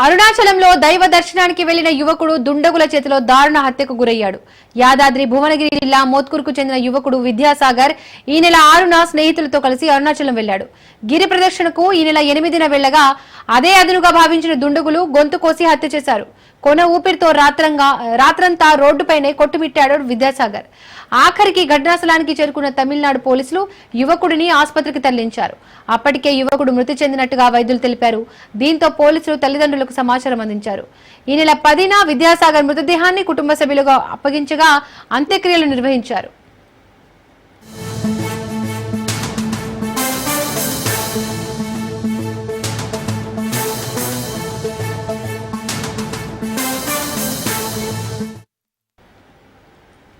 అరుణాచలంలో దైవ దర్శనానికి వెళ్లిన యువకుడు దుండగుల చేతిలో దారుణ హత్యకు గురయ్యాడు. యాదాద్రి భువనగిరి జిల్లా మోత్కూరుకు చెందిన యువకుడు విద్యాసాగర్ ఈ నెల 6న స్నేహితులతో కలిసి అరుణాచలం వెళ్లాడు. గిరి ప్రదక్షిణకు ఈ నెల 8న వెళ్లగా అదే అదునుగా భావించిన దుండగులు గొంతు కోసి హత్య చేశారు. కొన ఊపిరితో రాత్రంతా రోడ్డుపైనే కొట్టుమిట్టాడు విద్యాసాగర్. ఆఖరికి ఘటనా స్థలానికి చేరుకున్న తమిళనాడు పోలీసులు యువకుడిని ఆసుపత్రికి తరలించారు. అప్పటికే యువకుడు మృతి చెందినట్టుగా వైద్యులు తెలిపారు. దీంతో పోలీసులు తల్లిదండ్రులకు సమాచారం అందించారు. ఈ నెల 10న విద్యాసాగర్ మృతదేహాన్ని కుటుంబ సభ్యులుగా అప్పగించగా అంత్యక్రియలు నిర్వహించారు.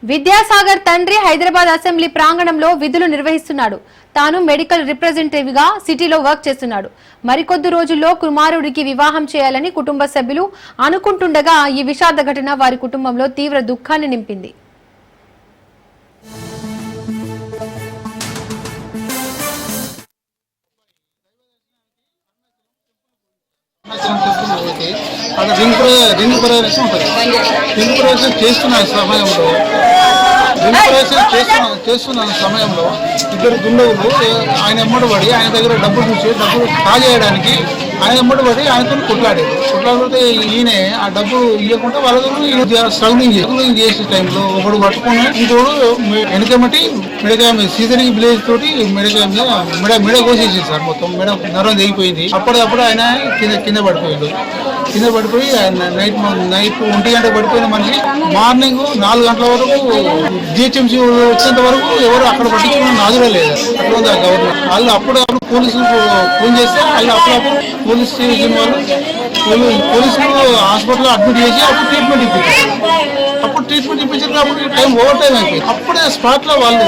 విద్యాసాగర్ తండ్రి హైదరాబాద్ అసెంబ్లీ ప్రాంగణంలో విధులు నిర్వహిస్తున్నాడు. తాను మెడికల్ రిప్రజెంటేటివ్ గా సిటీలో వర్క్ చేస్తున్నాడు. మరికొద్ది రోజుల్లో కుమారుడికి వివాహం చేయాలని కుటుంబ సభ్యులు అనుకుంటుండగా ఈ విషాద ఘటన వారి కుటుంబంలో తీవ్ర దుఃఖాన్ని నింపింది. రింగ్ ప్రదర్శన ఉంటుంది. రింగ్ ప్రదర్శన చేస్తున్న సమయంలో ఇద్దరు దుండగులు ఆయన ఎమ్మడి పడి ఆయన దగ్గర డబ్బులు కాజేయడానికి ఆయన ఎమ్మడి పడి ఆయనతో కొట్లాడితే ఈయన ఆ డబ్బులు ఇవ్వకుండా వాళ్ళ స్ట్రగులింగ్ చేసే టైంలో ఒకడు పట్టుకుని ఇంకోడు వెనకమటి మెడకాయ సీజనింగ్ విలేజ్ తోటి మెడ కోసేసింది సార్. మొత్తం మెడ నరం తెగిపోయింది. అప్పుడప్పుడు ఆయన కింద పడిపోయి నైట్ 1 గంట పడిపోయిన మనిషి మార్నింగ్ 4 గంటల వరకు జిహెచ్ఎంసీ వచ్చేంత వరకు ఎవరు అక్కడ పట్టించుకున్న నాదుడే లేదు. అట్లా ఉంది గవర్నమెంట్. వాళ్ళు అప్పుడప్పుడు పోలీసులకు ఫోన్ చేస్తే వాళ్ళు అప్పుడప్పుడు పోలీస్ స్టేషన్ వాళ్ళు పోలీసులు హాస్పిటల్లో అడ్మిట్ చేసి అప్పుడు ట్రీట్మెంట్ ఇప్పించారు. కాబట్టి టైం ఓవర్ టైం అయిపోయింది. అప్పుడే స్పాట్ లో వాళ్ళు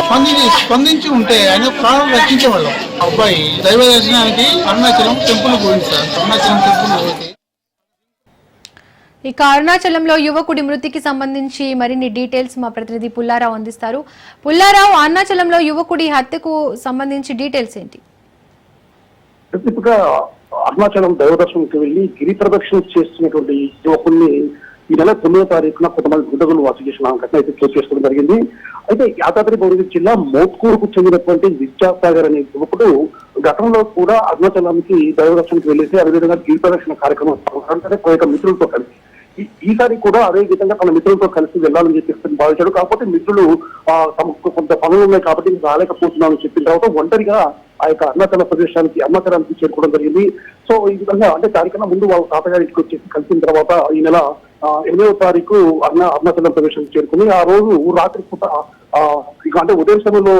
స్పందించి ఉంటే ఆయన ప్రాణం రక్షించేవాళ్ళం. అబ్బాయి దైవ దర్శనానికి అరుణాచలం టెంపుల్ పోయింది సార్. అరుణాచలం టెంపుల్ పోయింది. ఇక అరుణాచలంలో యువకుడి మృతికి సంబంధించి మరిన్ని డీటెయిల్స్ మా ప్రతినిధి పుల్లారావు అందిస్తారు. పుల్లారావు, అరుణాచలంలో యువకుడి హత్యకు సంబంధించి డీటెయిల్స్ ఏంటి? అరుణాచలం దైవదర్శనంకి వెళ్లి గిరి ప్రదక్షిణ చేస్తున్నటువంటి యువకుల్ని ఈ నెల 9వ తారీఖున కొంతమంది దుండగులు హత్య చేసిన ఘటన అయితే చోటు చేసుకోవడం జరిగింది. అయితే యాదాద్రి భువనగిరి జిల్లా మోత్కూరుకు చెందినటువంటి విద్యాసాగర్ అనే యువకుడు గతంలో కూడా అరుణాచలానికి దైవదర్శనకి వెళ్ళేసి అదేవిధంగా గిరి ప్రదక్షిణ కార్యక్రమం అనేక మిత్రులతో కలిసి ఈసారి కూడా అదే విధంగా తన మిత్రులతో కలిసి వెళ్లాలని చెప్పి భావించాడు. కాకపోతే మిత్రులు తమకు కొంత పనులు ఉన్నాయి కాబట్టి రాలేకపోతున్నామని చెప్పిన తర్వాత ఒంటరిగా ఆ యొక్క అరుణాచలానికి చేరుకోవడం జరిగింది. సో ఈ విధంగా అంటే కార్యక్రమం ముందు వాళ్ళ తాతగారికి వచ్చేసి కలిసిన తర్వాత ఈ నెల 8వ తారీఖు అరుణాచలం ప్రదేశం చేరుకుని ఆ రోజు రాత్రి పూట అంటే ఉదయం సమయంలో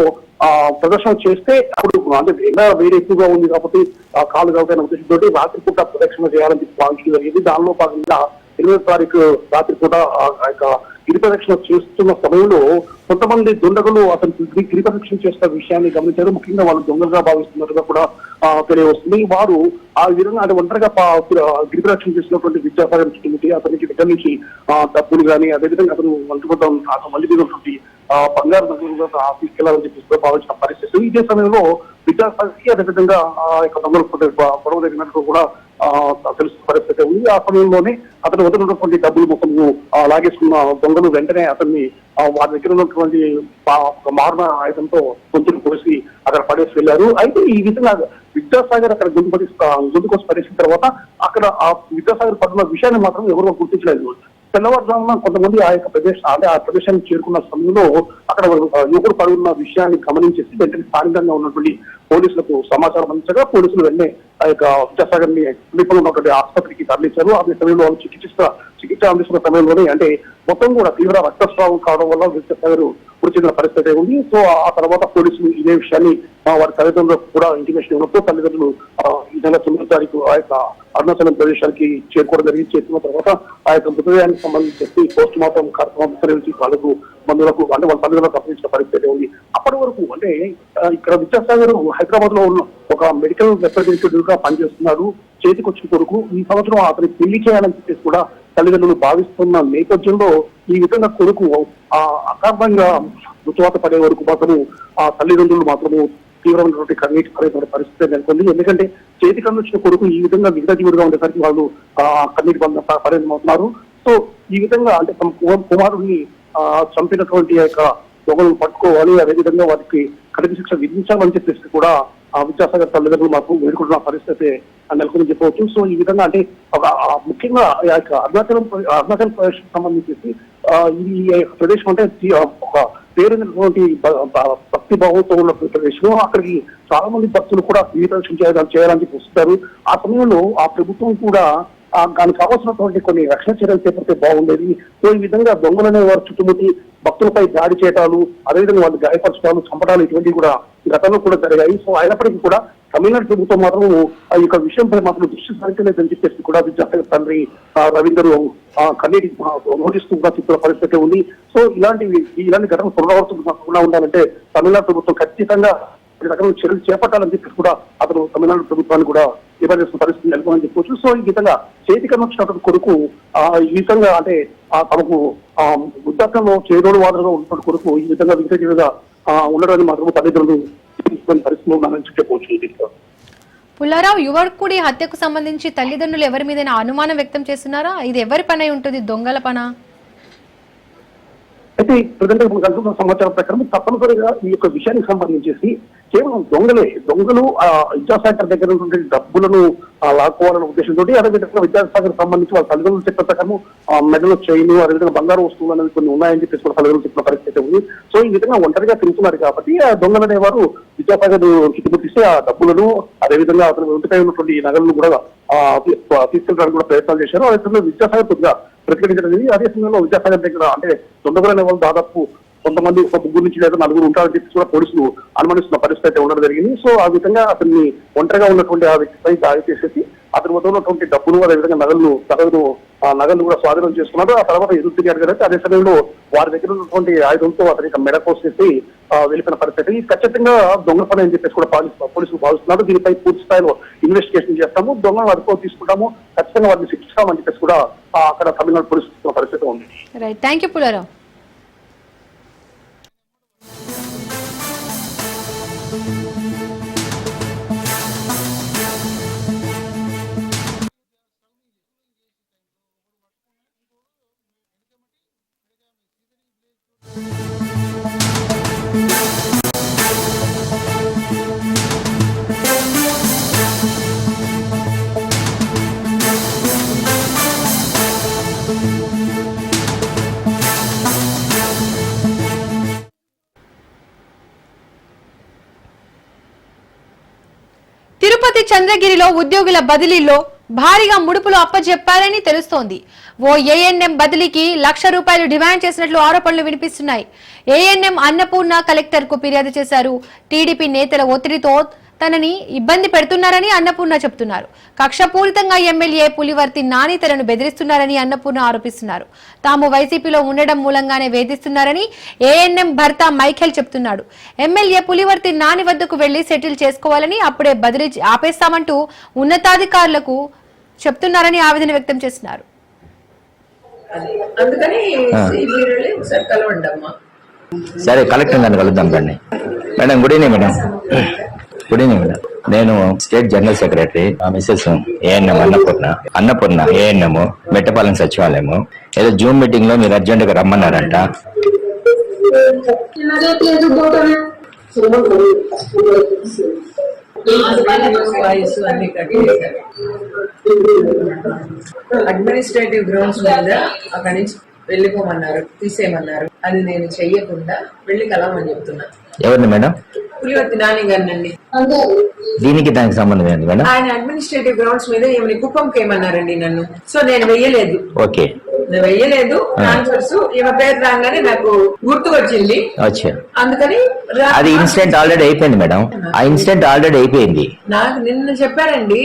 ప్రదర్శన చేస్తే అప్పుడు అంటే ఎండ వేడి ఎక్కువగా ఉంది కాబట్టి కాలు కావుతాయన్న ఉద్దేశంతో రాత్రి పూట ప్రదక్షిణ చేయాలని చెప్పి భావించడం జరిగింది. దానిలో భాగంగా 8వ తారీఖు రాత్రి పూట ఆ యొక్క గిరి ప్రదక్షిణ చేస్తున్న సమయంలో కొంతమంది దుండగులు అతను గిరి ప్రదక్షిణ చేస్తున్న విషయాన్ని గమనించారు. ముఖ్యంగా వాళ్ళు దొంగలుగా భావిస్తున్నట్టుగా కూడా తెలియవస్తుంది. వారు ఆ విధంగా అంటే ఒంటరిగా గిరి ప్రదక్షిణ చేసినటువంటి విద్యాసాగర్ చుట్టుముట్టి అతనికి దగ్గర నుంచి డబ్బులు కానీ అదేవిధంగా అతను మళ్ళీ ఉన్నటువంటి బంగారు నగరంలో తీసుకెళ్లాలని చెప్పి భావించిన పరిస్థితి. ఇదే సమయంలో విద్యాసాగర్కి అదేవిధంగా ఆ యొక్క దొంగలు గొడవ జరిగినట్టు కూడా తెలుస్తున్న పరిస్థితి ఉంది. ఆ సమయంలోనే అతను వద్ద ఉన్నటువంటి డబ్బులు మొత్తం లాగేసుకున్న దొంగలు వెంటనే అతన్ని వారి దగ్గర ఉన్నటువంటి మారణ ఆయుధంతో గొంతులు కోసి అక్కడ పడేసి వెళ్లారు. అయితే ఈ విధంగా విద్యాసాగర్ అక్కడ గొంతు కోసి పడేసిన తర్వాత అక్కడ ఆ విద్యాసాగర్ పడుతున్న విషయాన్ని మాత్రం ఎవరో గుర్తించలేదు. తెల్లవారుజామున కొంతమంది ఆ యొక్క ఆ ప్రదేశానికి చేరుకున్న సమయంలో అక్కడ యువకుడు పడున్న విషయాన్ని గమనించేసి వెంటనే స్థానికంగా ఉన్నటువంటి పోలీసులకు సమాచారం అందించగా పోలీసులు వెంటనే ఆ యొక్క విద్యాసాగర్ ని సమీపంలో ఉన్నటువంటి ఆసుపత్రికి తరలించారు. అదే సమయంలో వాళ్ళు చికిత్స అందిస్తున్న సమయంలోనే అంటే మొత్తం కూడా తీవ్ర రక్తస్రావం కావడం వల్ల విద్యాసాగర్ మృతి చెందిన పరిస్థితి ఉంది. సో ఆ తర్వాత పోలీసులు ఇదే విషయాన్ని వారి తల్లిదండ్రులకు కూడా ఇంటిమేషన్ ఇవ్వడంతో తల్లిదండ్రులు ఈ నెల 9వ తారీఖు ఆ యొక్క అరుణాచలం ప్రదేశానికి చేరుకోవడం జరిగింది. చేరుకున్న తర్వాత ఆ యొక్క మృతదేహానికి సంబంధించి పోస్ట్ మార్టం కార్యక్రమం విస్తరించి వాళ్ళకు బంధువులకు అంటే వాళ్ళ తల్లిదండ్రులకు అప్పగించిన పరిస్థితి ఉంది. అప్పటి వరకు అంటే ఇక్కడ విద్యాసాగర్ హైదరాబాద్ లో ఉన్న ఒక మెడికల్ రిప్రజెంటేటివ్ గా పనిచేస్తున్నారు. చేతికొచ్చిన కొడుకు ఈ సంవత్సరం అతని పెళ్లి చేయాలని చెప్పేసి కూడా తల్లిదండ్రులు భావిస్తున్న నేపథ్యంలో ఈ విధంగా కొడుకు అకారణంగా మృతువాత పడే వరకు మాత్రము ఆ తల్లిదండ్రులు మాత్రము తీవ్రమైనటువంటి కన్నీటి పరిస్థితి నెలకొంది. ఎందుకంటే చేతికి అందించిన కొడుకు ఈ విధంగా విగతజీవుడిగా ఉండేసరికి వాళ్ళు కన్నీటి పరిణమవుతున్నారు. సో ఈ విధంగా అంటే తమ కుమారుడిని చంపినటువంటి యొక్క దొంగలను పట్టుకోవాలి, అదేవిధంగా వారికి కఠిన శిక్ష విధించాలని చెప్పేసి కూడా విద్యాసాగర్ తల్లిదండ్రులు మాకు వేడుకుంటున్న పరిస్థితి నెలకొని చెప్పవచ్చు. సో ఈ విధంగా అంటే ముఖ్యంగా అరుణాచల్ ప్రదేశ్ సంబంధించి ఈ ప్రదేశం అంటే ఒక పేరున్నటువంటి భక్తి భావంతో ఉన్న ప్రదేశం. అక్కడికి చాలా మంది భక్తులు కూడా ప్రదర్శన చేయాలని చెప్పి వస్తారు. ఆ సమయంలో ఆ ప్రభుత్వం కూడా దానికి కావాల్సినటువంటి కొన్ని రక్షణ చర్యలు చేపడితే బాగుండేది. సో ఈ విధంగా దొంగలనే వారు చుట్టుముట్టి భక్తులపై దాడి చేయటాలు, అదేవిధంగా వాళ్ళు గాయపరచడాలు, చంపడాలు ఇటువంటివి కూడా గతంలో కూడా జరిగాయి. సో అయినప్పటికీ కూడా తమిళనాడు ప్రభుత్వం మాత్రం ఈ యొక్క విషయంపై మాత్రం దృష్టి సారించలేదని చెప్పేసి కూడా విద్యాసాగర్ తండ్రి రవీందర్ కన్నీటి నోటిస్తూ కూడా చెప్తున్న పరిస్థితి ఉంది. సో ఇలాంటి ఘటనలు పునరావృతం ఉండాలంటే తమిళనాడు ప్రభుత్వం ఖచ్చితంగా రకమైన చర్యలు చేపట్టాలని చెప్పేసి కూడా అతను తమిళనాడు ప్రభుత్వాన్ని కూడా ఇవ్వాల్సిన పరిస్థితి నెలకొని చెప్పవచ్చు. సో ఈ విధంగా చేతికన్నా వచ్చినటువంటి కొడుకు ఈ విధంగా అంటే తమకు వృద్ధాప్యంలో చేదోడు వాదనగా ఉన్నటువంటి కొడుకు ఈ విధంగా విగతజీవిగా ఉండడానికి మాత్రం తల్లిదండ్రులు తీసుకునే పరిస్థితులు ఉన్నారని చెప్పవచ్చు. పుల్లారావు, యువకుడి హత్యకు సంబంధించి తల్లిదండ్రులు ఎవరి మీద అనుమానం వ్యక్తం చేస్తున్నారా? ఇది ఎవరి పని అయి ఉంటుంది? దొంగల పనా? అయితే ప్రజెంట్ అందుతున్న సమాచారం ప్రకారం తప్పనిసరిగా ఈ యొక్క విషయానికి సంబంధించేసి కేవలం దొంగలు విద్యాసాగర్ దగ్గర ఉన్నటువంటి డబ్బులను లాక్కోవాలనే ఉద్దేశంతో, అదేవిధంగా విద్యాసాగర్ సంబంధించి వాళ్ళ తల్లిదండ్రులు చెప్పిన ప్రకారం మెడలో చైన్, అదేవిధంగా బంగారు వస్తువులు అనేది కొన్ని ఉన్నాయని చెప్పేసి వాళ్ళ తల్లిదండ్రులు చెప్పిన పరిస్థితి ఉంది. సో ఈ విధంగా ఒంటరిగా తిరుగుతున్నారు కాబట్టి ఆ దొంగలు అనేవారు విద్యాసాగర్ చుట్టుముట్టిస్తే ఆ డబ్బులను, అదేవిధంగా అతను ఒంటిపై ఉన్నటువంటి నగలను కూడా తీసుకెళ్ళడానికి కూడా ప్రయత్నాలు చేశారు. అదేవిధంగా విద్యాసాగర్ కొద్దిగా ప్రతిఘటించడం. అదే సమయంలో విద్యాసాగర్ దగ్గర అంటే దొంగలు అనే వాళ్ళు దాదాపు కొంతమంది ఒక 3 నుంచి లేదా 4 ఉంటారని చెప్పి కూడా పోలీసులు అనుమానిస్తున్న పరిస్థితి ఉండడం జరిగింది. సో ఆ విధంగా అతన్ని ఒంటరిగా ఉన్నటువంటి ఆ వ్యక్తిపై దాడి చేసేసి అతని వద్ద ఉన్నటువంటి డబ్బులు, అదేవిధంగా నగలు కూడా స్వాధీనం చేసుకున్నారు. ఆ తర్వాత ఎదురు తిరిగారు కదా, అదే సమయంలో వారి దగ్గర ఉన్నటువంటి ఆయుధంతో అతని మెడ కోసేసి వెళ్ళిపోయిన పరిస్థితి. ఖచ్చితంగా దొంగ పని అని చెప్పేసి కూడా పోలీసులు భావిస్తున్నారు. దీనిపై పూర్తి స్థాయిలో ఇన్వెస్టిగేషన్ చేస్తాము, దొంగలను అదుపులో తీసుకుంటాము, ఖచ్చితంగా వారిని శిక్షిస్తామని చెప్పేసి కూడా అక్కడ తమిళనాడు పోలీసులు పరిస్థితి ఉంది. Right, thank you Pullarao. Tirupati చంద్రగిరిలో ఉద్యోగుల బదిలీలో భారీగా ముడుపులు అప్పజెప్పారని తెలుస్తోంది. ఓ ఏఎన్ఎం బదిలీకి ₹1,00,000 డిమాండ్ చేసినట్లు ఆరోపణలు వినిపిస్తున్నాయి. ఏఎన్ఎం అన్నపూర్ణ కలెక్టర్ కు ఫిర్యాదు చేశారు. టీడీపీ నేతల ఒత్తిడితో తనని ఇబ్బంది పెడుతున్నారని అన్నపూర్ణ చెబుతున్నారు. కక్షపూరితంగా ఎమ్మెల్యే పులివర్తి నాని తనను బెదిరిస్తున్నారని అన్నపూర్ణ ఆరోపిస్తున్నారు. తాము వైసీపీలో ఉండడం మూలంగానే వేధిస్తున్నారని ఏఎన్ఎం భర్త మైఖేల్ చెబుతున్నాడు. ఎమ్మెల్యే పులివర్తి నాని వద్దకు వెళ్లి సెటిల్ చేసుకోవాలని, అప్పుడే బదిలీ ఆపేస్తామంటూ ఉన్నతాధికారులకు చెప్తున్నారని ఆవేదన వ్యక్తం చేస్తున్నారు. సరే, కలెక్టర్ నన్ను కలుద్దాం. రండి madam. Good evening madam. Good evening madam. నేను state general secretary, mrs ANM Annapurna ANM Mettapalem Sachivalayam. ఏదో జూమ్ మీటింగ్ లో మీరు అర్జెంట్ గా రమ్మన్నారంట. అడ్మినిస్ట్రేటివ్ గ్రౌండ్స్ మీద అక్కడి నుంచి వెళ్ళిపోమన్నారు, తీసేయమన్నారు. అది నేను చెయ్యకుండా వెళ్ళి కలవమని చెప్తున్నా. ఎవరిని మేడం? పులివర్తి నాని గారినండి. దీనికి దానికి సంబంధం ఏంటి మేడం? ఆయన అడ్మినిస్ట్రేటివ్ గ్రౌండ్స్ మీద ఏమైనా కుప్పంకి ఏమన్నారండి నన్ను. సో నేను వెయ్యలేదు. ఓకే, నేను వెయ్యలేదు. ట్రాన్స్ఫర్స్ ఈమె పేరు రాగానే నాకు గుర్తుకొచ్చింది. అందుకని అది ఇన్సిడెంట్ ఆల్రెడీ అయిపోయింది మేడం. ఆ ఇన్సిడెంట్ ఆల్రెడీ అయిపోయింది. నాకు నిన్న చెప్పారండి.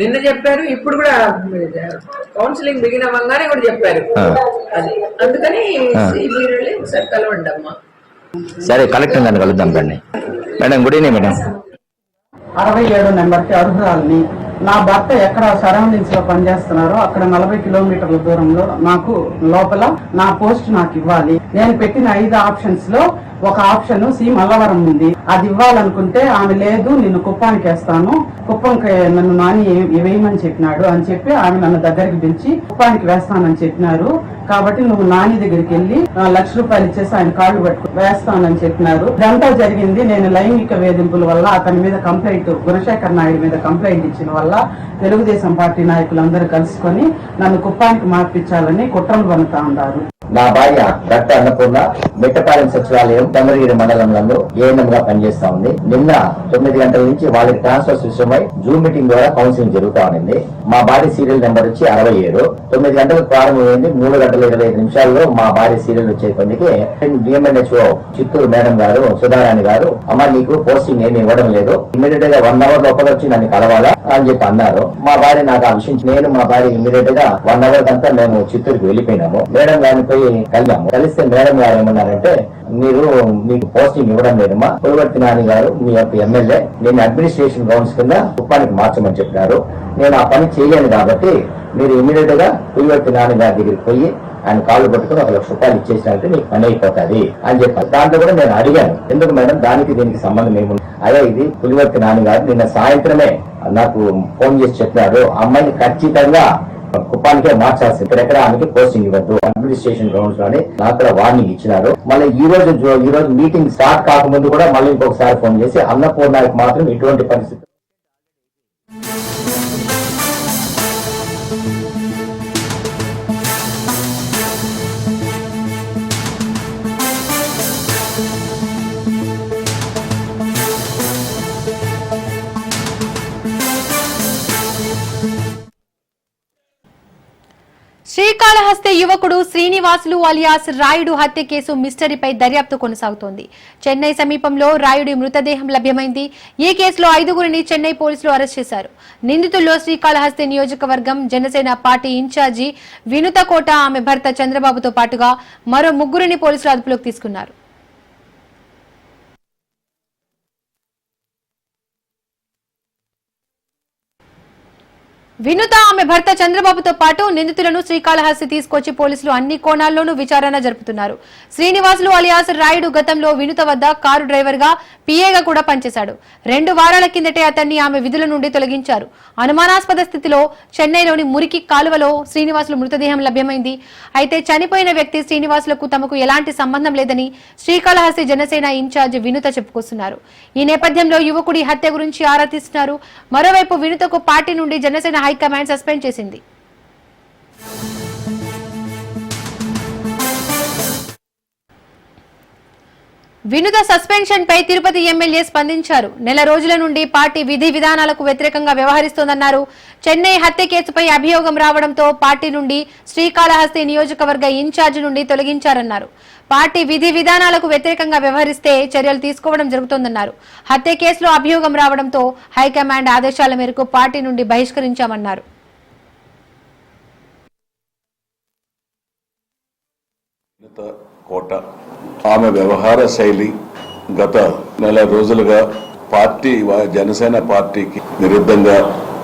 నిన్న చెప్పారు. ఇప్పుడు కూడా కౌన్సిలింగ్ బిగిన్ అవ్వగానే కూడా చెప్పారు. అది అందుకని మీరు వెళ్ళి ఒకసారి కలవండి అమ్మా. సరే, కలెక్టర్ నన్ను కలుద్దాం. రండి మేడం. Good evening madam. 67 నెంబర్కి అర్హురాలని. నా భర్త ఎక్కడ సరౌండింగ్స్ లో పనిచేస్తున్నారో అక్కడ 40 కిలోమీటర్ల దూరంలో నాకు లోపల నా పోస్ట్ నాకు ఇవ్వాలి. నేను పెట్టిన 5 ఆప్షన్స్ లో ఒక ఆప్షన్ సి మల్లవరం ఉంది, అది ఇవ్వాలనుకుంటే ఆమె లేదు నిన్ను కుప్పానికి వేస్తాను, కుప్పంకి నన్ను నాని వేయమని చెప్పినాడు అని చెప్పి ఆమె నన్ను దగ్గరికి పిలిచి కుప్పానికి వేస్తానని చెప్పినారు. కాబట్టి నువ్వు నాని దగ్గరికి వెళ్ళి ₹1,00,000 ఇచ్చేసి ఆయన కాళ్ళు పట్టుకు వేస్తానని చెప్పినారు. ఇదంతా జరిగింది నేను లైంగిక వేధింపుల వల్ల అతని మీద కంప్లైంట్, గుణశేఖర్ నాయుడు మీద కంప్లైంట్ ఇచ్చిన వల్ల తెలుగుదేశం పార్టీ నాయకులందరూ కలుసుకొని నన్ను కుప్పానికి మార్పించాలని కుట్రలు పన్నుతా ఉన్నారు. నా భార్య డాక్టర్ అన్నపూర్ణ మిట్టపాలెం సచివాలయం తమరగిరి మండలంలో ఏఎన్ఎం గా పనిచేస్తా ఉంది. నిన్న 9 గంటల నుంచి వాళ్ళకి ట్రాన్స్ఫర్ విషయమై జూమ్ మీటింగ్ ద్వారా కౌన్సిలింగ్ జరుగుతా ఉంది. మా భార్య సీరియల్ నెంబర్ వచ్చి 67. 9 గంటలకు ప్రారంభమైంది. 3:25 మా భార్య సీరియల్ వచ్చే కొద్దికి డిఎంఎన్హెచ్ఓ చిత్తూరు మేడం గారు సుధారాణి గారు, అమ్మ నీకు పోస్టింగ్ ఏమి ఇవ్వడం లేదు, ఇమీడియట్ గా 1 అవర్ లోపల వచ్చి నన్ను కలవాలా అని చెప్పి అన్నారు. మా భార్య నాకు ఆ విషయం, నేను మా భార్య ఇమీడియట్ గా 1 అవర్ కంతా మేము చిత్తూరుకి వెళ్ళిపోయినాము. మేడం గారిని పోయి కలిసాము. కలిస్తే మేడం గారు ఏమన్నారంటే మీకు పోస్టింగ్ ఇవ్వడం లేదమ్మా, పులివర్తి నాని గారు మీ యొక్క ఎమ్మెల్యే నేను అడ్మినిస్ట్రేషన్ గ్రౌండ్స్ కింద కుప్పానికి మార్చమని చెప్పినారు. నేను ఆ పని చేయలేను కాబట్టి మీరు ఇమీడియట్ గా పులివర్తి నాని గారి దగ్గరికి పోయి ఆయన కాళ్ళు పట్టుకుని ₹1,00,000 ఇచ్చేసినట్టు మీకు పని అయిపోతుంది అని చెప్పారు. దాంట్లో కూడా నేను అడిగాను, ఎందుకు మేడం దానికి దీనికి సంబంధం ఏముంది? అదే ఇది పులివర్తి నాని గారు నిన్న సాయంత్రమే నాకు ఫోన్ చేసి చెప్పారు, అమ్మాయిని ఖచ్చితంగా కుప్పానికే మార్చాల్సి, ఇక్కడెక్కడ ఆమెకి పోస్టింగ్ ఇవ్వద్దు అడ్మినిస్ట్రేషన్ గ్రౌండ్స్ లోనే నాకు కూడా వార్నింగ్ ఇచ్చినారు. మళ్ళీ ఈ రోజు మీటింగ్ స్టార్ట్ కాకముందు కూడా మళ్ళీ ఇంకొకసారి ఫోన్ చేసి అన్నపూర్ణకి మాత్రం ఇటువంటి పరిస్థితి శ్రీకాళహస్తి యువకుడు శ్రీనివాసులు అలియాస్ రాయుడు హత్య కేసు మిస్టరీపై దర్యాప్తు కొనసాగుతోంది. చెన్నై సమీపంలో రాయుడి మృతదేహం లభ్యమైంది. ఈ కేసులో 5గురిని చెన్నై పోలీసులు అరెస్ట్ చేశారు. నిందితుల్లో శ్రీకాళహస్తి నియోజకవర్గం జనసేన పార్టీ ఇన్ఛార్జి వినుత కోట, ఆమె భర్త చంద్రబాబుతో పాటుగా మరో 3గురిని పోలీసులు అదుపులోకి తీసుకున్నారు. వినుత, ఆమె భర్త చంద్రబాబుతో పాటు నిందితులను శ్రీకాళహస్తి తీసుకొచ్చి పోలీసులు అన్ని కోణాల్లోనూ విచారణ జరుపుతున్నారు. శ్రీనివాసులు అలియాస్ రాయుడు గతంలో వినుత వద్ద కారు డ్రైవర్ గా, పిఏగా కూడా పనిచేశాడు. 2 వారాల కిందటే అతన్ని ఆమె విధుల నుండి తొలగించారు. అనుమానాస్పద స్థితిలో చెన్నైలోని మురికి కాలువలో శ్రీనివాసులు మృతదేహం లభ్యమైంది. అయితే చనిపోయిన వ్యక్తి శ్రీనివాసులకు తమకు ఎలాంటి సంబంధం లేదని శ్రీకాళహస్తి జనసేన ఇన్ఛార్జ్ వినుత చెప్పుకొస్తున్నారు. ఈ నేపథ్యంలో యువకుడి హత్య గురించి ఆరా తీస్తున్నారు. మరోవైపు వినుతకు పార్టీ నుండి జనసేన హైకమాండ్ సస్పెండ్ చేసింది. వినుత సస్పెన్షన్ పై తిరుపతి ఎమ్మెల్యే స్పందించారు. నెల రోజుల నుండి పార్టీ విధి విధానాలకు వ్యతిరేకంగా వ్యవహరిస్తోందన్నారు. చెన్నై హత్య కేసుపై అభియోగం రావడంతో పార్టీ నుండి శ్రీకాళహస్తి నియోజకవర్గ ఇన్ఛార్జ్ నుండి తొలగించారన్నారు. పార్టీ విధి విధానాలకు వ్యతిరేకంగా వ్యవహరిస్తే చర్యలు తీసుకోవడం జరుగుతోందన్నారు. హత్య కేసులో అభియోగం రావడంతో హైకమాండ్ ఆదేశాల మేరకు పార్టీ నుండి బహిష్కరించామన్నారు. కోట ఆమె వ్యవహార శైలి గత నెల రోజులుగా పార్టీ జనసేన పార్టీకి విరుద్ధంగా,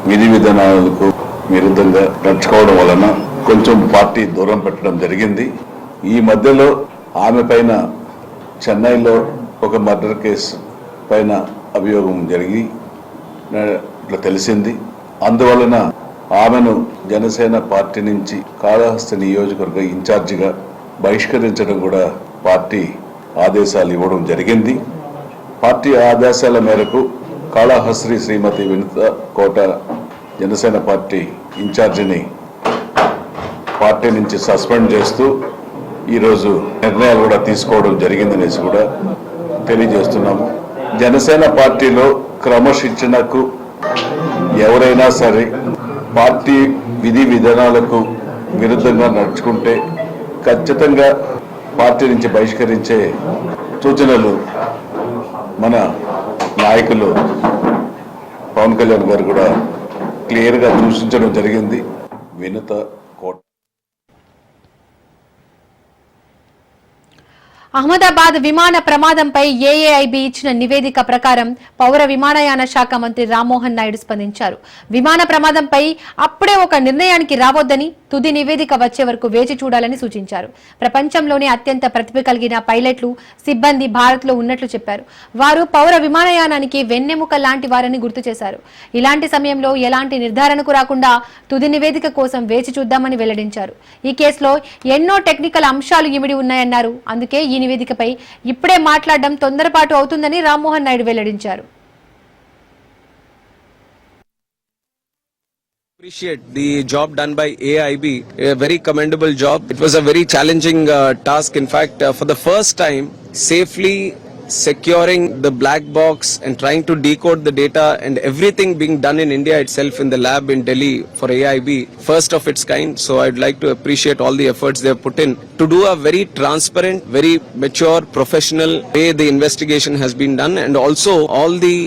విధి విధానాలకు విరుద్ధంగా నడుచుకోవడం వలన కొంచెం పార్టీ దూరం పెట్టడం జరిగింది. ఈ మధ్యలో ఆమె పైన చెన్నైలో ఒక మర్డర్ కేసు పైన అభియోగం జరిగి ఇట్లా తెలిసింది. అందువలన ఆమెను జనసేన పార్టీ నుంచి కాళహస్తి నియోజకవర్గ ఇన్ఛార్జిగా బహిష్కరించడం కూడా పార్టీ ఆదేశాలు ఇవ్వడం జరిగింది. పార్టీ ఆదేశాల మేరకు కాళహస్తి శ్రీమతి వినుత కోట జనసేన పార్టీ ఇన్ఛార్జిని పార్టీ నుంచి సస్పెండ్ చేస్తూ ఈరోజు నిర్ణయాలు కూడా తీసుకోవడం జరిగిందనేసి కూడా తెలియజేస్తున్నాము. జనసేన పార్టీలో క్రమశిక్షణకు ఎవరైనా సరే పార్టీ విధి విధానాలకు విరుద్ధంగా నడుచుకుంటే ఖచ్చితంగా పార్టీ నుంచి బహిష్కరించే సూచనలు మన నాయకులు పవన్ కళ్యాణ్ గారు కూడా క్లియర్గా సూచించడం జరిగింది. వినుత కోట అహ్మదాబాద్ విమాన ప్రమాదంపై ఏఏఐబీ ఇచ్చిన నివేదిక ప్రకారం పౌర విమానయాన శాఖ మంత్రి రామ్మోహన్ నాయుడు స్పందించారు. విమాన ప్రమాదంపై అప్పుడే ఒక నిర్ణయానికి రావొద్దని, తుది నివేదిక వచ్చే వరకు వేచి చూడాలని సూచించారు. ప్రపంచంలోనే అత్యంత ప్రతిభ కలిగిన పైలట్లు, సిబ్బంది భారత్లో ఉన్నట్లు చెప్పారు. వారు పౌర విమానయానానికి వెన్నెముక లాంటి వారని గుర్తు చేశారు. ఇలాంటి సమయంలో ఎలాంటి నిర్ధారణకు రాకుండా తుది నివేదిక కోసం వేచి చూద్దామని వెల్లడించారు. ఈ కేసులో ఎన్నో టెక్నికల్ అంశాలు ఇమిడి ఉన్నాయన్నారు. అందుకే ఈ నివేదికపై ఇప్పుడే మాట్లాడడం తొందరపాటు అవుతుందని రామ్మోహన్ నాయుడు వెల్లడించారు. Appreciate the job done by AIB, a very commendable job. It was a very challenging task. In fact, for the first time, safely securing the black box and trying to decode the data and everything being done in India itself in the lab in Delhi for AIB, first of its kind. So I'd like to appreciate all the efforts they have put in to do a very transparent, very mature, professional way the investigation has been done, and also all the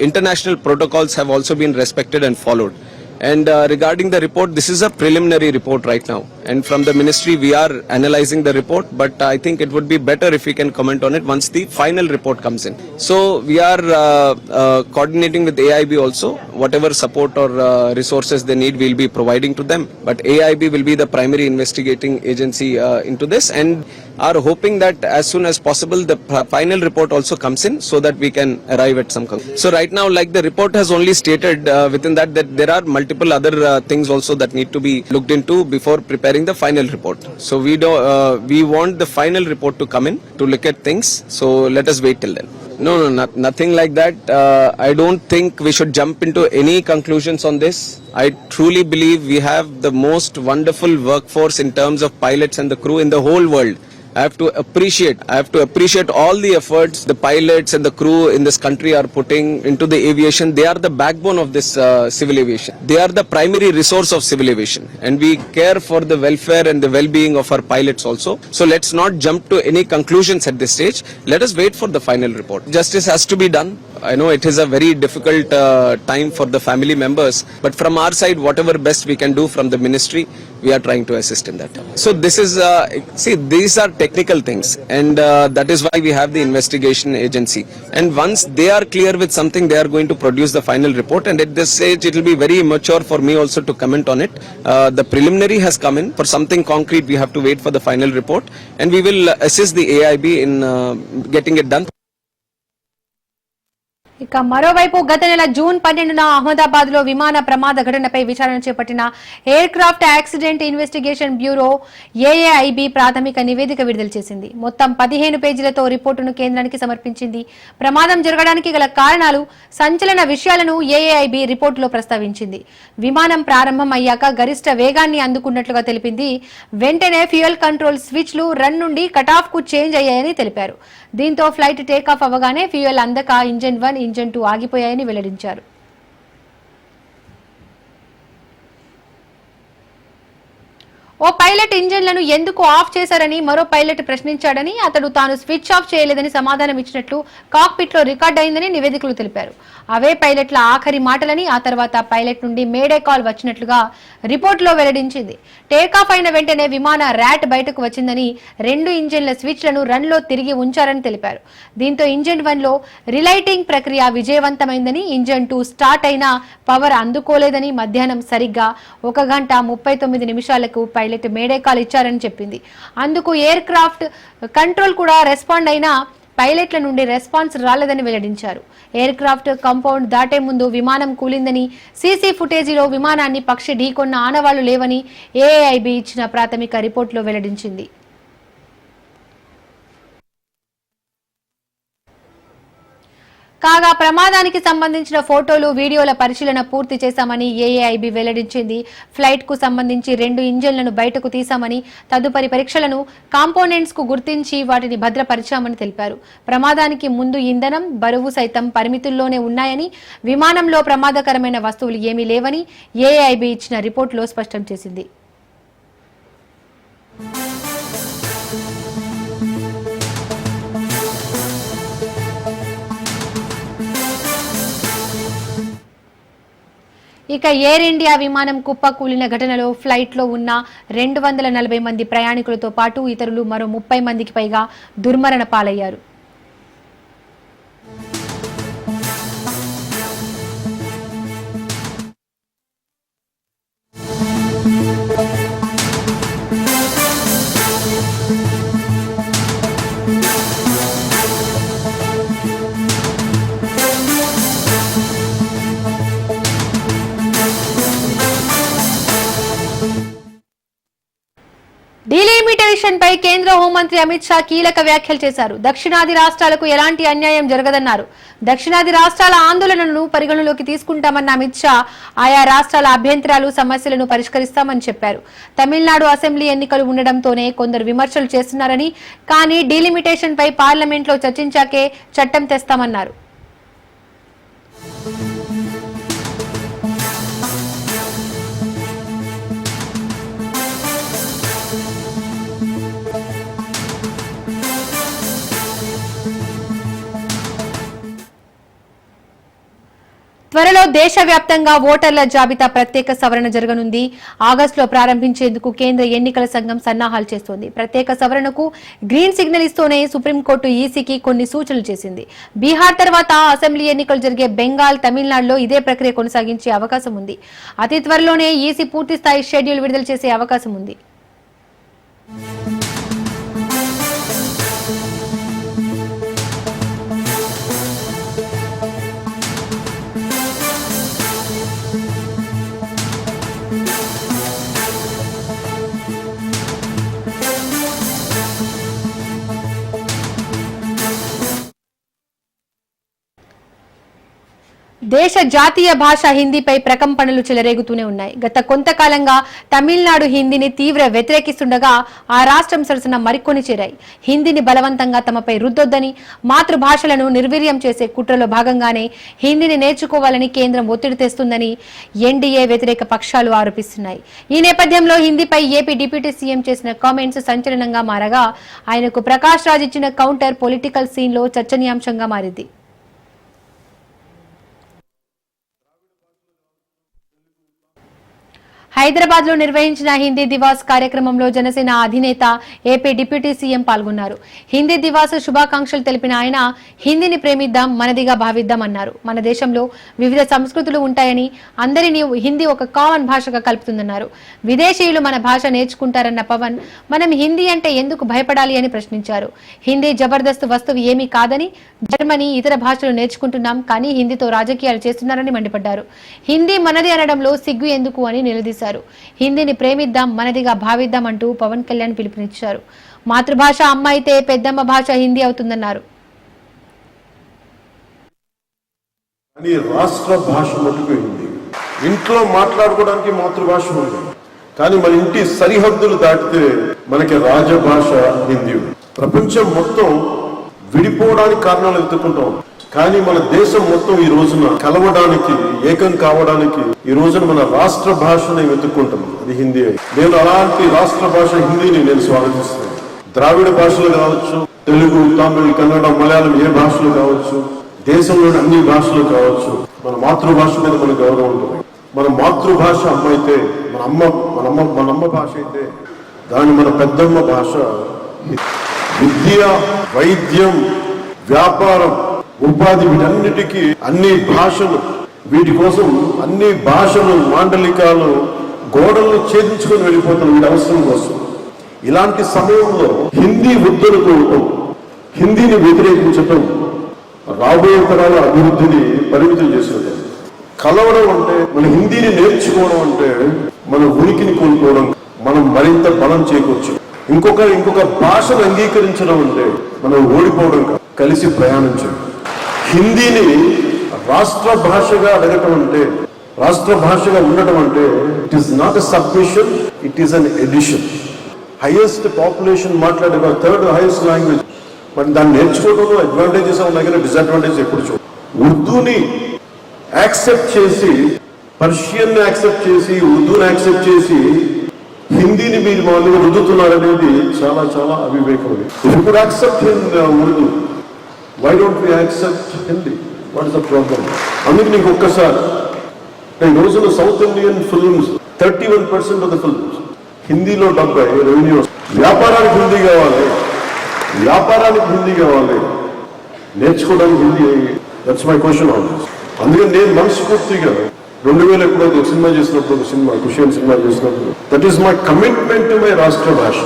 international protocols have also been respected and followed. And regarding the report, this is a preliminary report right now, and from the ministry we are analyzing the report, but I think it would be better if we can comment on it once the final report comes in. So we are coordinating with AIB also. Whatever support or resources they need, we will be providing to them, but AIB will be the primary investigating agency into this, and are hoping that as soon as possible the final report also comes in so that we can arrive at some conclusion. So right now, like the report has only stated within that there are multiple other things also that need to be looked into before preparing the final report. So we want the final report to come in to look at things. So let us wait till then. No, nothing like that. I don't think we should jump into any conclusions on this. I truly believe we have the most wonderful workforce in terms of pilots and the crew in the whole world. I have to appreciate all the efforts the pilots and the crew in this country are putting into the aviation. They are the backbone of this civil aviation. They are the primary resource of civil aviation, and we care for the welfare and the well-being of our pilots also. So let's not jump to any conclusions at this stage. Let us wait for the final report. Justice has to be done. I know it is a very difficult time for the family members, but from our side, whatever best we can do from the ministry, we are trying to assist in that. So this is, these are technical things, and that is why we have the investigation agency. And once they are clear with something, they are going to produce the final report, and at this stage, it will be very immature for me also to comment on it. The preliminary has come in. For something concrete, we have to wait for the final report, and we will assist the AIB in getting it done. ఇక మరోవైపు గత నెల June 12న Ahmedabad లో విమాన ప్రమాద ఘటనపై విచారణ చేపట్టిన aircraft accident investigation bureau AAIB ప్రాథమిక నివేదిక విడుదల చేసింది. మొత్తం 15 పేజీలతో రిపోర్టును కేంద్రానికి సమర్పించింది. ప్రమాదం జరగడానికి గల కారణాలు, సంచలన విషయాలను ఏఏఐబీ రిపోర్టులో ప్రస్తావించింది. విమానం ప్రారంభం అయ్యాక గరిష్ట వేగాన్ని అందుకున్నట్లుగా తెలిపింది. వెంటనే ఫ్యూయల్ కంట్రోల్ స్విచ్లు రన్ నుండి కటాఫ్ కు చేంజ్ అయ్యాయని తెలిపారు. దీంతో ఫ్లైట్ టేకాఫ్ అవ్వగానే ఫ్యూయల్ అందక ఇంజన్ 1, ఇంజన్ 2 ఆగిపోయాయని వెల్లడించారు. ఓ పైలట్ ఇంజన్లను ఎందుకు ఆఫ్ చేశారని మరో పైలట్ ప్రశ్నించాడని, అతడు తాను స్విచ్ ఆఫ్ చేయలేదని సమాధానం ఇచ్చినట్లు కాక్పిట్ లో రికార్డ్ అయిందని నివేదికలు తెలిపారు. అవే పైలట్ల ఆఖరి మాటలని, ఆ తర్వాత పైలట్ నుండి మేడే కాల్ వచ్చినట్లుగా రిపోర్టులో వెల్లడించింది. టేకాఫ్ అయిన వెంటనే విమాన ర్యాట్ బయటకు వచ్చిందని, 2 ఇంజన్ల స్విచ్లను రన్ లో తిరిగి ఉంచారని తెలిపారు. దీంతో ఇంజన్ 1 లో రిలైటింగ్ ప్రక్రియ విజయవంతమైందని, ఇంజన్ 2 స్టార్ట్ అయినా పవర్ అందుకోలేదని, మధ్యాహ్నం సరిగ్గా 1 గంట 39 నిమిషాలకు పైలట్ మేడే కాల్ ఇచ్చారని చెప్పింది. అందుకు ఎయిర్ క్రాఫ్ట్ కంట్రోల్ కూడా రెస్పాండ్ అయినా పైలట్ల నుండి రెస్పాన్స్ రాలేదని వెల్లడించారు. ఎయిర్ క్రాఫ్ట్ కాంపౌండ్ దాటే ముందు విమానం కూలిందని, సీసీ ఫుటేజీలో విమానాన్ని పక్షి ఢీకొన్న ఆనవాళ్లు లేవని ఏఐబీ ఇచ్చిన ప్రాథమిక రిపోర్టులో వెల్లడించింది. కాగా ప్రమాదానికి సంబంధించిన ఫోటోలు, వీడియోల పరిశీలన పూర్తి చేశామని ఏఐబీ వెల్లడించింది. ఫ్లైట్ కు సంబంధించి 2 ఇంజన్లను బయటకు తీశామని, తదుపరి పరీక్షలను, కాంపోనెంట్స్ కు గుర్తించి వాటిని భద్రపరిచామని తెలిపారు. ప్రమాదానికి ముందు ఇంధనం, బరువు సైతం పరిమితుల్లోనే ఉన్నాయని, విమానంలో ప్రమాదకరమైన వస్తువులు ఏమీ లేవని ఏఐబీ ఇచ్చిన రిపోర్టులో స్పష్టం చేసింది. ఇక ఎయిర్ ఇండియా విమానం కుప్పకూలిన ఘటనలో ఫ్లైట్లో ఉన్న 240 మంది ప్రయాణికులతో పాటు ఇతరులు మరో 30 మందికి పైగా దుర్మరణ పాలయ్యారు. డీలిమిటేషన్ పై కేంద్ర హోంమంత్రి అమిత్ షా కీలక వ్యాఖ్యలు చేశారు. దక్షిణాది రాష్ట్రాలకు ఎలాంటి అన్యాయం జరగదన్నారు. దక్షిణాది రాష్ట్రాల ఆందోళనను పరిగణలోకి తీసుకుంటామన్న అమిత్ షా ఆయా రాష్ట్రాల అభ్యంతరాలు సమస్యలను పరిష్కరిస్తామని చెప్పారు. తమిళనాడు అసెంబ్లీ ఎన్నికలు ఉండడంతోనే కొందరు విమర్శలు చేస్తున్నారని, కానీ డీలిమిటేషన్ పై పార్లమెంట్లో చర్చించాకే చట్టం తెస్తామన్నారు. త్వరలో దేశవ్యాప్తంగా ఓటర్ల జాబితా ప్రత్యేక సవరణ జరగనుంది. ఆగస్టులో ప్రారంభించేందుకు కేంద్ర ఎన్నికల సంఘం సన్నాహాలు చేస్తోంది. ప్రత్యేక సవరణకు గ్రీన్ సిగ్నల్ ఇస్తూనే సుప్రీంకోర్టు ఈసీకి కొన్ని సూచనలు చేసింది. బీహార్ తర్వాత అసెంబ్లీ ఎన్నికలు జరిగే బెంగాల్, తమిళనాడులో ఇదే ప్రక్రియ కొనసాగించే అవకాశం ఉంది. అతి త్వరలోనే ఈసీ పూర్తిస్థాయి షెడ్యూల్ విడుదల చేసే అవకాశం ఉంది. దేశ జాతీయ భాష హిందీపై ప్రకంపనలు చెలరేగుతూనే ఉన్నాయి. గత కొంతకాలంగా తమిళనాడు హిందీని తీవ్ర వ్యతిరేకిస్తుండగా ఆ రాష్ట్రం సరసన మరికొన్ని చేరాయి. హిందీని బలవంతంగా తమపై రుద్దొద్దని, మాతృభాషలను నిర్వీర్యం చేసే కుట్రలో భాగంగానే హిందీని నేర్చుకోవాలని కేంద్రం ఒత్తిడి తెస్తుందని ఎన్డీఏ వ్యతిరేక పక్షాలు ఆరోపిస్తున్నాయి. ఈ నేపథ్యంలో హిందీపై ఏపీ డిప్యూటీ సీఎం చేసిన కామెంట్స్ సంచలనంగా మారగా, ఆయనకు ప్రకాష్ రాజ్ ఇచ్చిన కౌంటర్ పొలిటికల్ సీన్ లో చర్చనీయాంశంగా మారింది. హైదరాబాద్ లో నిర్వహించిన హిందీ దివాస్ కార్యక్రమంలో జనసేన అధినేత ఏపీ డిప్యూటీ సీఎం పాల్గొన్నారు. హిందీ దివాస్ శుభాకాంక్షలు తెలిపిన ఆయన హిందీని ప్రేమిద్దాం, మనదిగా భావిద్దాం అన్నారు. మన దేశంలో వివిధ సంస్కృతులు ఉంటాయని, అందరినీ హిందీ ఒక కామన్ భాషగా కలుపుతుందన్నారు. విదేశీయులు మన భాష నేర్చుకుంటారన్న పవన్, మనం హిందీ అంటే ఎందుకు భయపడాలి అని ప్రశ్నించారు. హిందీ జబర్దస్త్ వస్తువు ఏమీ కాదని, జర్మనీ, ఇతర భాషలు నేర్చుకుంటున్నాం, కానీ హిందీతో రాజకీయాలు చేస్తున్నారని మండిపడ్డారు. హిందీ మనది అనడంలో సిగ్గు ఎందుకు అని నిలదీశారు. హిందీని ప్రేమిద్దాం, మనదిగా భావిద్దాం అంటూ పవన్ కళ్యాణ్ పిలుపునిచ్చారు. మాతృభాష అమ్మ అయితే పెద్దమ్మ భాష హిందీ అవుతుందన్నారు. రాష్ట్ర భాష మటుకు హిందీ. ఇంట్లో మాట్లాడుకోవడానికి మాతృభాష ఉంది, కానీ మన ఇంటి సరిహద్దులు దాటితే మనకి రాజభాష హిందీ. ప్రపంచం మొత్తం విడిపోవడానికి కారణాలు వెతుక్కుంటాం, కానీ మన దేశం మొత్తం ఈ రోజున కలవడానికి, ఏకం కావడానికి ఈ రోజున మన రాష్ట్ర భాషని వెతుక్కుంటాం, అది హిందీ. నేను అలాంటి రాష్ట్ర భాష హిందీని నేను స్వాగతిస్తాను. ద్రావిడ భాషలు కావచ్చు, తెలుగు, తమిళ్, కన్నడ, మలయాళం, ఏ భాషలు కావచ్చు, దేశంలోని అన్ని భాషలు కావచ్చు, మన మాతృభాష మీద మన గౌరవం ఉంటుంది. మన మాతృభాష అమ్మ అయితే, మన అమ్మ భాష అయితే దాని మన పెద్దమ్మ భాష. విద్య, వైద్యం, వ్యాపారం, ఉపాధి, వీటన్నిటికీ అన్ని భాషలు, వీటి కోసం అన్ని భాషలు, మాండలికాలు, గోడలను ఛేదించుకొని వెళ్ళిపోతాం వీటి అవసరం కోసం. ఇలాంటి సమయంలో హిందీ వద్దనుకోవటం, హిందీని వ్యతిరేకించటం రాబోయే తరాల అభివృద్ధిని పరిమితం చేసేది. కలవడం అంటే, మన హిందీని నేర్చుకోవడం అంటే మన ఉనికిని కోల్పోవడం, మనం మరింత బలం చేకూర్చు. ఇంకొక భాషను అంగీకరించడం అంటే మనం ఓడిపోవడం కాదు, కలిసి ప్రయాణించడం. హిందీని రాష్ట్ర భాషగా అడగటం అంటే, రాష్ట్ర భాషగా ఉండటం అంటే it is not a submission, it is an addition. Highest population మాట్లాడే థర్డ్ హైయెస్ట్ లాంగ్వేజ్, మరి దాన్ని నేర్చుకోవడంలో అడ్వాంటేజెస్ ఉన్నాయి కానీ డిసడ్వాంటేజెస్ ఎప్పుడు చూడ. ఉర్దూని యాక్సెప్ట్ చేసి, పర్షియన్ యాక్సెప్ట్ చేసి, ఉర్దూని యాక్సెప్ట్ చేసి హిందీని మీరు వాళ్ళు రుద్దుతున్నారనేది చాలా చాలా అవివేకం. ఇప్పుడు accept Urdu, why don't we accept Hindi? What is the problem? అందుకు నీకు ఒక్కసారి ఈ రోజున south Indian films 31% of the films హిందీలో 70 రెవెన్యూ. వ్యాపారానికి హిందీ కావాలి, నేర్చుకోవడానికి Hindi. That's my question on this. అందుకని నేను మనస్ఫూర్తిగా 2000 ఎప్పుడో ఒక సినిమా చేసినప్పుడు, ఖుషియన్ సినిమా చేసినప్పుడు, that is my commitment to my రాష్ట్ర భాష,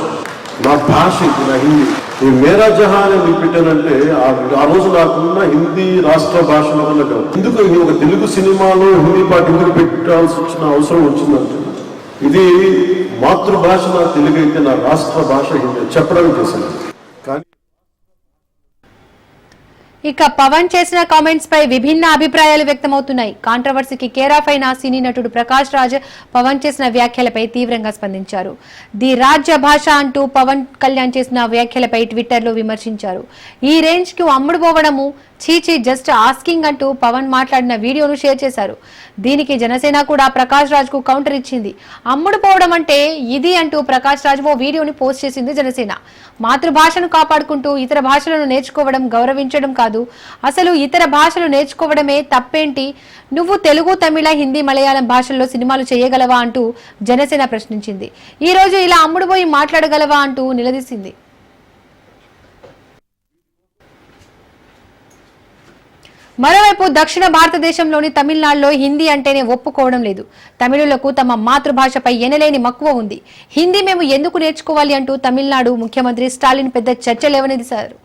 నా భాష ఇది, నా హిందీ. ఈ మేరా జహాన్ అని ఎందుకు పెట్టానంటే ఆ రోజు నాకున్న హిందీ రాష్ట్ర భాషల వల్ల కాదు. ఎందుకు ఒక తెలుగు సినిమాలో హిందీ పాట ఎందుకు పెట్టాల్సి వచ్చిన అవసరం వచ్చిందంటే, ఇది మాతృభాష నా తెలుగు అయితే నా రాష్ట్ర భాష హిందీ చెప్పడానికి చేసింది. కానీ ఇక పవన్ చేసిన కామెంట్స్ పై విభిన్న అభిప్రాయాలు వ్యక్తమవుతున్నాయి. కాంట్రవర్సీకి కేరాఫ్ అయిన సినీ నటుడు ప్రకాష్ రాజ్ పవన్ చేసిన వ్యాఖ్యలపై తీవ్రంగా స్పందించారు. ది రాజ్య భాష అంటూ పవన్ కళ్యాణ్ చేసిన వ్యాఖ్యలపై ట్విట్టర్లో విమర్శించారు. ఈ రేంజ్ కు అమ్ముడు పోవడము చీచీ, జస్ట్ ఆస్కింగ్ అంటూ పవన్ మాట్లాడిన వీడియోను షేర్ చేశారు. దీనికి జనసేన కూడా ప్రకాష్ రాజ్ కు కౌంటర్ ఇచ్చింది. అమ్ముడు పోవడం అంటే ఇది అంటూ ప్రకాష్ రాజ్ ఓ వీడియోని పోస్ట్ చేసింది జనసేన. మాతృభాషను కాపాడుకుంటూ ఇతర భాషలను నేర్చుకోవడం గౌరవించడం కాదు, అసలు ఇతర భాషలు నేర్చుకోవడమే తప్పేంటి? నువ్వు తెలుగు, తమిళ, హిందీ, మలయాళం భాషల్లో సినిమాలు చేయగలవా అంటూ జనసేన ప్రశ్నించింది. ఈ రోజు ఇలా అమ్ముడుపోయి మాట్లాడగలవా అంటూ నిలదీసింది. మరోవైపు దక్షిణ భారతదేశంలోని తమిళనాడులో హిందీ అంటేనే ఒప్పుకోవడం లేదు. తమిళులకు తమ మాతృభాషపై ఎనలేని మక్కువ ఉంది. హిందీ మేము ఎందుకు నేర్చుకోవాలి అంటూ తమిళనాడు ముఖ్యమంత్రి స్టాలిన్ పెద్ద చర్చ లేవనెత్తారు.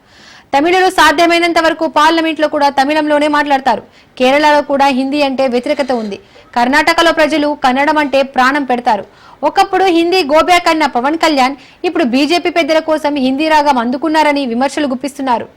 తమిళులు సాధ్యమైనంత వరకు పార్లమెంట్లో కూడా తమిళంలోనే మాట్లాడతారు. కేరళలో కూడా హిందీ అంటే వ్యతిరేకత ఉంది. కర్ణాటకలో ప్రజలు కన్నడం అంటే ప్రాణం పెడతారు. ఒకప్పుడు హిందీ గోబ్యాక్ అన్న పవన్ కళ్యాణ్ ఇప్పుడు బీజేపీ పెద్దల కోసం హిందీ రాగం అందుకున్నారని విమర్శలు గుప్పిస్తున్నారు.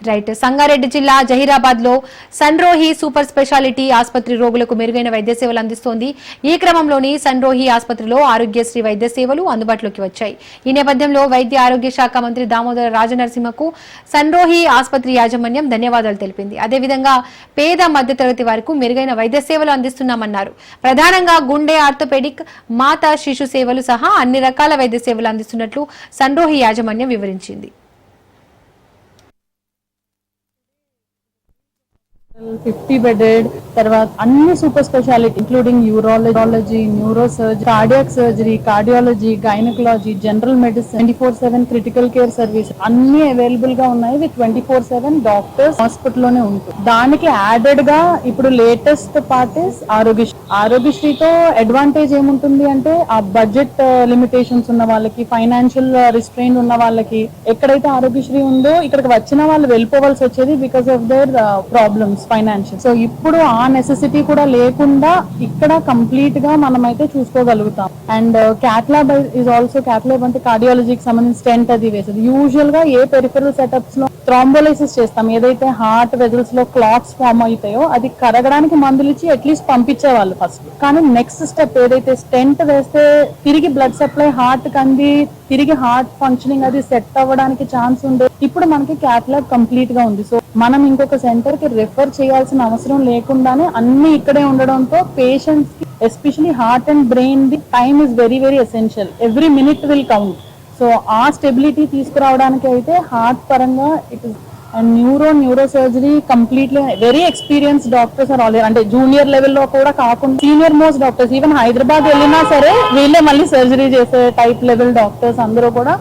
రైట్. సంగారెడ్డి జిల్లా జహీరాబాద్ లో సన్రోహి సూపర్ స్పెషాలిటీ ఆసుపత్రి రోగులకు మెరుగైన వైద్య సేవలు అందిస్తోంది. ఈ క్రమంలోని సన్రోహి ఆసుపత్రిలో ఆరోగ్యశ్రీ వైద్య సేవలు అందుబాటులోకి వచ్చాయి. ఈ నేపథ్యంలో వైద్య ఆరోగ్య శాఖ మంత్రి దామోదర రాజనరసింహకు సన్రోహి ఆసుపత్రి యాజమాన్యం ధన్యవాదాలు తెలిపింది. అదేవిధంగా పేద మధ్యతరగతి వారికి మెరుగైన వైద్య సేవలు అందిస్తున్నామన్నారు. ప్రధానంగా గుండె, ఆర్థోపెడిక్, మాతా శిశు సేవలు సహా అన్ని రకాల వైద్య సేవలు అందిస్తున్నట్లు సన్రోహి యాజమాన్యం వివరించింది. 50 bedded, తర్వాత అన్ని super speciality including urology, neuro surgery, cardiac surgery, cardiology, gynaecology, general medicine, 24/7 critical care service అన్ని అవైలబుల్ గా ఉన్నాయి. విత్ 24/7 డాక్టర్స్ హాస్పిటల్ లోనే ఉంటుంది. దానికి యాడెడ్ గా ఇప్పుడు లేటెస్ట్ పార్ట్ ఇస్ ఆరోగ్యశ్రీతో అడ్వాంటేజ్ ఏముంటుంది అంటే ఆ బడ్జెట్ లిమిటేషన్స్ ఉన్న వాళ్ళకి, ఫైనాన్షియల్ రిస్ట్రెయిన్ ఉన్న వాళ్ళకి, ఎక్కడైతే ఆరోగ్యశ్రీ ఉందో ఇక్కడికి వచ్చిన వాళ్ళు వెళ్ళిపోవాల్సి వచ్చేది because of their problems financial. So ఇప్పుడు ఆ నెసెసిటీ కూడా లేకుండా ఇక్కడ కంప్లీట్ గా మనమైతే చూసుకోగలుగుతాం. And cath lab is also, cath lab అంటే కార్డియాలజీకి సంబంధించి స్టెంట్ అది వేసేది. యూజువల్ గా ఏ పెరిఫెరల్ సెటప్స్ లో థ్రాంబోలైసిస్ చేస్తాం, ఏదైతే హార్ట్ వెజల్స్ లో క్లాట్స్ ఫామ్ అవుతాయో అది కరగడానికి మందులు ఇచ్చి అట్లీస్ట్ పంపించేవాళ్ళు ఫస్ట్. కానీ నెక్స్ట్ స్టెప్ ఏదైతే స్టెంట్ వేస్తే తిరిగి బ్లడ్ సప్లై హార్ట్ కంది, తిరిగి హార్ట్ ఫంక్షనింగ్ అది సెట్ అవ్వడానికి ఛాన్స్ ఉంది. ఇప్పుడు మనకి క్యాథ్లాబ్ కంప్లీట్ గా ఉంది. సో మనం ఇంకొక సెంటర్ కి రెఫర్ చేయాల్సిన అవసరం లేకుండానే అన్ని ఇక్కడే ఉండడంతో పేషెంట్స్ కి especially heart and brain the time is very very essential. Every minute will count. So ఆ స్టెబిలిటీ తీసుకురావడానికి అయితే హార్ట్ పరంగా it is. And neuro surgery completely very experience doctors are already, అంటే జూనియర్ లెవెల్లో కూడా కాకుండా senior most doctors, even Hyderabad వెళ్ళినా సరే వీళ్ళే మళ్ళీ సర్జరీ చేసే టైప్ లెవెల్ డాక్టర్స్ అందరూ కూడా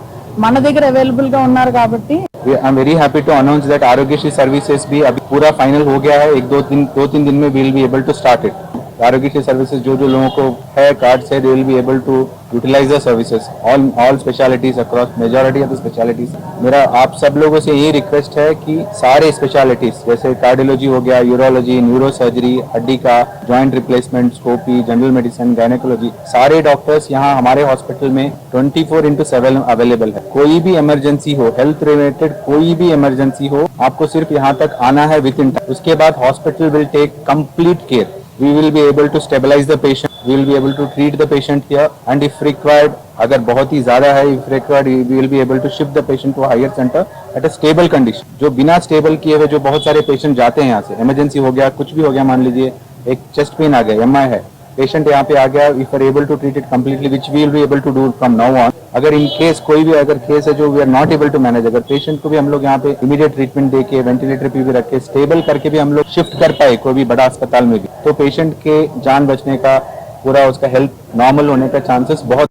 మన దగ్గర అవైలబుల్ గా ఉన్నారు కాబట్టి I am very happy to announce that Aarogyasri services भी अभी पूरा फाइनल हो गया है. 2-3 दिन में we will be able to start it. Aarogyasri services जो लोगों को है कार्ड से, they will be able to utilise the services all specialities across majority of the specialities. मेरा आप सब लोगों से ये रिक्वेस्ट है कि सारे स्पेशलिटीज जैसे कार्डियोलॉजी हो गया, यूरोलॉजी, न्यूरो सर्जरी, हड्डी का joint replacement, scopy, general medicine, gynaecology, सारे डॉक्टर्स यहाँ हमारे हॉस्पिटल में 24/7 अवेलेबल है. कोई भी इमरजेंसी हो, हेल्थ रिलेटेड कोई भी इमरजेंसी हो, आपको सिर्फ यहाँ तक आना है विद इन टाइम. उसके बाद hospital will take complete care. We will be able to stabilize the patient. We will be able to treat the patient here, and if required, अगर बहुत ही ज्यादा है, if required, we will be able to shift the patient to a higher center at a stable condition. जो बिना stable किए हुए जो बहुत सारे पेशेंट जाते हैं यहाँ से, इमरजेंसी हो गया, कुछ भी हो गया, मान लीजिए एक चेस्ट पेन आ गया, MI है, पेशेंट यहाँ पे आ गया, if we are able to treat it completely, which we will be able to do from now on, अगर इन केस कोई भी अगर केस है जो we are not able to manage, अगर पेशेंट को भी हम लोग यहाँ पे इमीडिएट ट्रीटमेंट देके वेंटिलेटर पे भी रख के स्टेबल करके भी हम लोग शिफ्ट कर पाए कोई भी बड़ा अस्पताल में भी, तो पेशेंट के जान बचने का पूरा उसका हेल्थ नॉर्मल होने का चांसेस बहुत